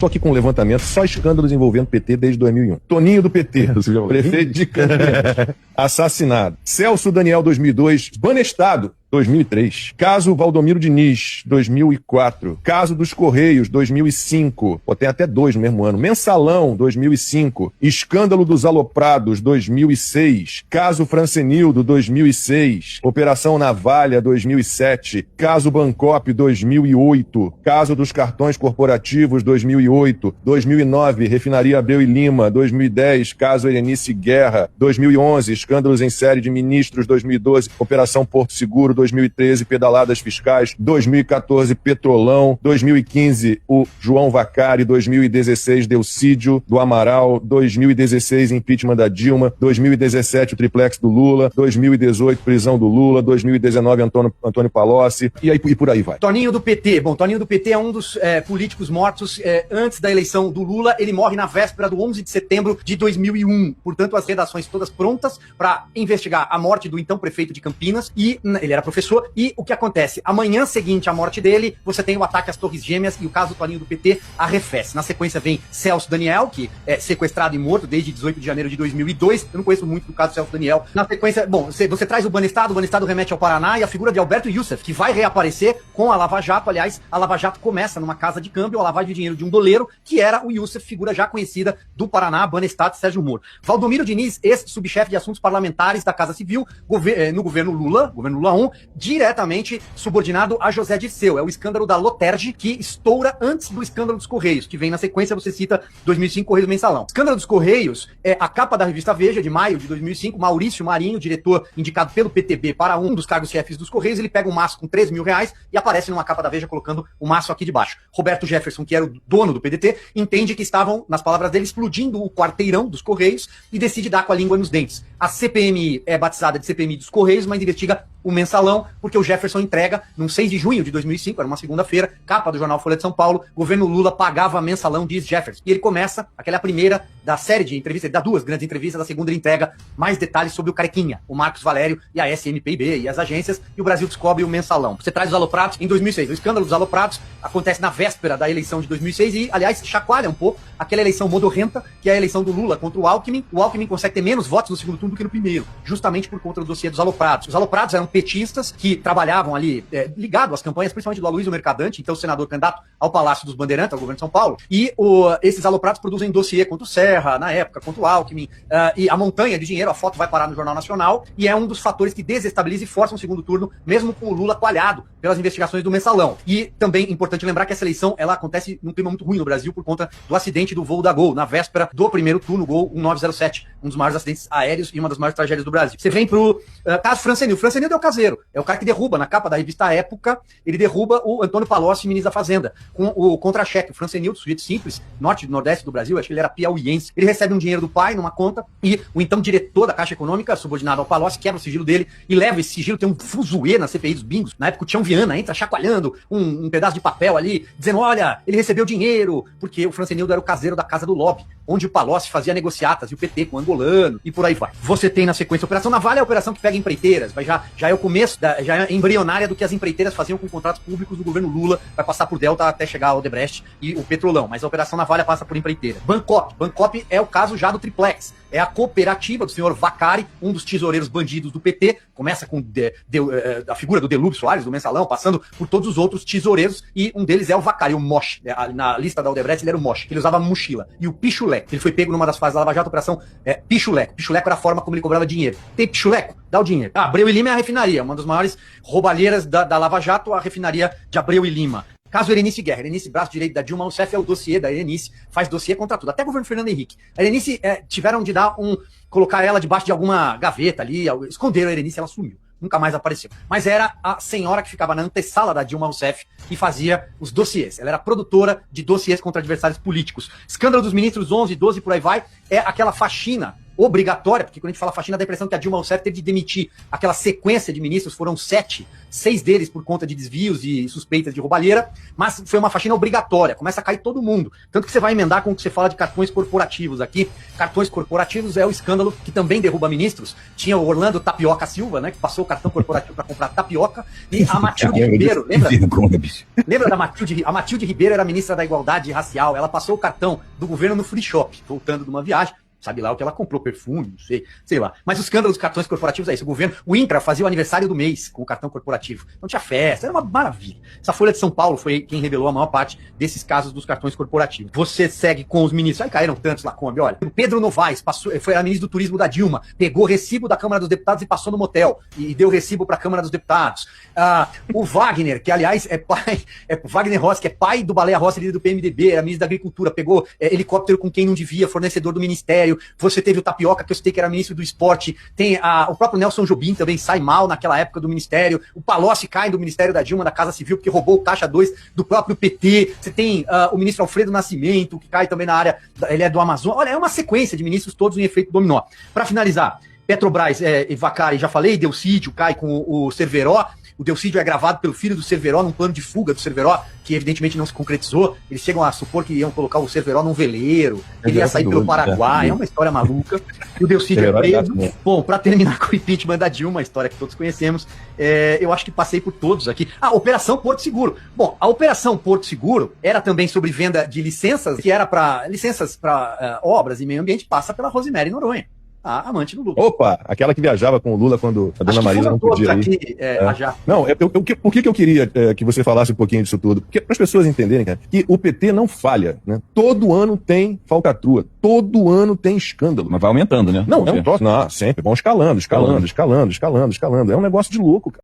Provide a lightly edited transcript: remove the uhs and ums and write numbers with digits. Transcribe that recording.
Tô aqui com um levantamento, só escândalos envolvendo PT desde 2001. Toninho do PT, prefeito de Campinas, assassinado. Celso Daniel, 2002, banestado. 2003. Caso Valdomiro Diniz, 2004. Caso dos Correios, 2005. Pô, tem até dois no mesmo ano. Mensalão, 2005. Escândalo dos Aloprados, 2006. Caso Francenildo, 2006. Operação Navalha, 2007. Caso Bancop, 2008. Caso dos Cartões Corporativos, 2008. 2009, Refinaria Abreu e Lima, 2010. Caso Erenice Guerra, 2011. Escândalos em série de ministros, 2012. Operação Porto Seguro, 2013, pedaladas fiscais, 2014, Petrolão, 2015, o João Vacari, 2016, Delcídio do Amaral, 2016, impeachment da Dilma, 2017, o triplex do Lula, 2018, prisão do Lula, 2019, Antônio Palocci, e por aí vai. Toninho do PT. Bom, Toninho do PT é um dos políticos mortos antes da eleição do Lula. Ele morre na véspera do 11 de setembro de 2001. Portanto, as redações todas prontas para investigar a morte do então prefeito de Campinas, e ele era professor, e o que acontece? Amanhã seguinte à morte dele, você tem o ataque às Torres Gêmeas e o caso do Toninho do PT arrefece. Na sequência vem Celso Daniel, que é sequestrado e morto desde 18 de janeiro de 2002. Eu não conheço muito do caso do Celso Daniel. Na sequência, bom, você traz o Banestado remete ao Paraná, e a figura de Alberto Youssef, que vai reaparecer com a Lava Jato. Aliás, a Lava Jato começa numa casa de câmbio, a lavagem de dinheiro de um doleiro, que era o Youssef, figura já conhecida do Paraná, Banestado e Sérgio Moro. Valdomiro Diniz, ex-subchefe de assuntos parlamentares da Casa Civil, no governo Lula 1, diretamente subordinado a José Dirceu. É o escândalo da Loterge, que estoura antes do escândalo dos Correios, que vem na sequência, você cita 2005, Correios Mensalão. Escândalo dos Correios é a capa da revista Veja, de maio de 2005, Maurício Marinho, diretor indicado pelo PTB para um dos cargos chefes dos Correios, ele pega um maço com R$3.000 e aparece numa capa da Veja colocando o maço aqui de baixo. Roberto Jefferson, que era o dono do PDT, entende que estavam, nas palavras dele, explodindo o quarteirão dos Correios e decide dar com a língua nos dentes. A CPMI é batizada de CPMI dos Correios, mas investiga o Mensalão, porque o Jefferson entrega, num 6 de junho de 2005, era uma segunda-feira, capa do jornal Folha de São Paulo, governo Lula pagava Mensalão, diz Jefferson. E ele começa, aquela primeira da série de entrevistas, ele dá duas grandes entrevistas, a segunda ele entrega mais detalhes sobre o Carequinha, o Marcos Valério e a SMPIB e as agências, e o Brasil descobre o Mensalão. Você traz os aloprados em 2006. O escândalo dos aloprados acontece na véspera da eleição de 2006 e, aliás, chacoalha um pouco aquela eleição modorrenta, que é a eleição do Lula contra o Alckmin. O Alckmin consegue ter menos votos no segundo turno do que no primeiro, justamente por conta do dossiê dos aloprados. Os aloprados eram petistas que trabalhavam ali ligado às campanhas, principalmente do Aloysio Mercadante, então senador candidato ao Palácio dos Bandeirantes, ao governo de São Paulo, e esses aloprados produzem dossiê contra o Serra, na época, contra o Alckmin, e a montanha de dinheiro, a foto vai parar no Jornal Nacional, e é um dos fatores que desestabiliza e força um segundo turno, mesmo com o Lula coalhado pelas investigações do Mensalão. E também importante lembrar que essa eleição, ela acontece num clima muito ruim no Brasil por conta do acidente do voo da Gol, na véspera do primeiro turno, Gol 1907, um dos maiores acidentes aéreos e uma das maiores tragédias do Brasil. Você vem pro caso Francenildo. Francenildo é o caseiro, é o cara que derruba, na capa da revista Época, ele derruba o Antônio Palocci, ministro da Fazenda, com o contra-cheque. O Francenildo, sujeito simples, norte e nordeste do Brasil, acho que ele era piauiense. Ele recebe um dinheiro do pai numa conta e o então diretor da Caixa Econômica, subordinado ao Palocci, quebra o sigilo dele e leva esse sigilo, tem um fuzuê na CPI dos bingos. Na época o Tião Viana entra chacoalhando um pedaço de papel ali, dizendo, olha, ele recebeu dinheiro, porque o Francenildo era o caseiro da Casa do Lobby, onde o Palocci fazia negociatas e o PT com o angolano e por aí vai. Você tem na sequência a Operação Navalha, a operação que pega empreiteiras, já é o começo, já é embrionária do que as empreiteiras faziam com contratos públicos do governo Lula, vai passar por Delta até chegar ao Odebrecht e o Petrolão, mas a Operação Navalha passa por empreiteira. Bancop é o caso já do triplex, é a cooperativa do senhor Vacari, um dos tesoureiros bandidos do PT, começa com a figura do Delúbio Soares, do Mensalão, passando por todos os outros tesoureiros, e um deles é o Vacari, o Moche, na lista da Odebrecht ele era o Moche, ele usava mochila, e o Pichuleco, ele foi pego numa das fases da Lava Jato, a operação Pichuleco era a forma como ele cobrava dinheiro. Tem Pichuleco? Dá o dinheiro. Abreu e Lima é a refinaria, uma das maiores roubalheiras da Lava Jato, a refinaria de Abreu e Lima. Caso Erenice Guerra. Erenice, braço direito da Dilma Rousseff, é o dossiê da Erenice, faz dossiê contra tudo, até o governo Fernando Henrique. A Erenice tiveram de colocar ela debaixo de alguma gaveta ali, esconderam a Erenice, ela sumiu. Nunca mais apareceu. Mas era a senhora que ficava na antessala da Dilma Rousseff e fazia os dossiês. Ela era produtora de dossiês contra adversários políticos. Escândalo dos ministros 11, 12, por aí vai, é aquela faxina obrigatória, porque quando a gente fala faxina, dá a impressão que a Dilma Rousseff teve de demitir aquela sequência de ministros, foram 7, 6 deles por conta de desvios e suspeitas de roubalheira, mas foi uma faxina obrigatória, começa a cair todo mundo. Tanto que você vai emendar com o que você fala de cartões corporativos aqui. Cartões corporativos é o escândalo que também derruba ministros. Tinha o Orlando Tapioca Silva, né, que passou o cartão corporativo para comprar tapioca, e a Matilde Ribeiro, lembra? Lembra da Matilde? A Matilde Ribeiro era ministra da Igualdade Racial, ela passou o cartão do governo no free shop, voltando de uma viagem. Sabe lá o que ela comprou, perfume, não sei lá. Mas o escândalo dos cartões corporativos é isso. O governo, o INCRA fazia o aniversário do mês com o cartão corporativo. Não tinha festa, era uma maravilha. Essa Folha de São Paulo foi quem revelou a maior parte desses casos dos cartões corporativos. Você segue com os ministros, aí caíram tantos lá, Kombi, olha. O Pedro Novaes era ministro do turismo da Dilma, pegou recibo da Câmara dos Deputados e passou no motel, e deu recibo para a Câmara dos Deputados. O Wagner, que aliás Wagner Rossi, que é pai do Baleia Rossi, líder do PMDB, era ministro da Agricultura, pegou helicóptero com quem não devia, fornecedor do ministério. Você teve o Tapioca, que eu citei que era ministro do esporte, tem o próprio Nelson Jobim também sai mal naquela época do ministério, o Palocci cai do ministério da Dilma, da Casa Civil, porque roubou o caixa 2 do próprio PT, você tem o ministro Alfredo Nascimento, que cai também na área, ele é do Amazonas, olha, é uma sequência de ministros todos em efeito dominó. Para finalizar, Petrobras, Vacari, já falei, Delcídio cai com o Cerveró. O Delcídio é gravado pelo filho do Cerveró num plano de fuga do Cerveró, que evidentemente não se concretizou. Eles chegam a supor que iam colocar o Cerveró num veleiro, ele ia sair pelo Paraguai, é uma história maluca. E o Delcídio é preso. Bom, para terminar com o impeachment da Dilma, a história que todos conhecemos, eu acho que passei por todos aqui. Operação Porto Seguro. Bom, a Operação Porto Seguro era também sobre venda de licenças, que era para licenças para obras e meio ambiente, passa pela Rosemary Noronha, a amante do Lula. Opa, aquela que viajava com o Lula quando a dona Marisa não podia ir. Aqui, Não, por que eu queria que você falasse um pouquinho disso tudo? Porque para as pessoas entenderem, cara, que o PT não falha, né? Todo ano tem falcatrua, todo ano tem escândalo. Mas vai aumentando, né? Não, sempre. Vão escalando. É um negócio de louco, cara.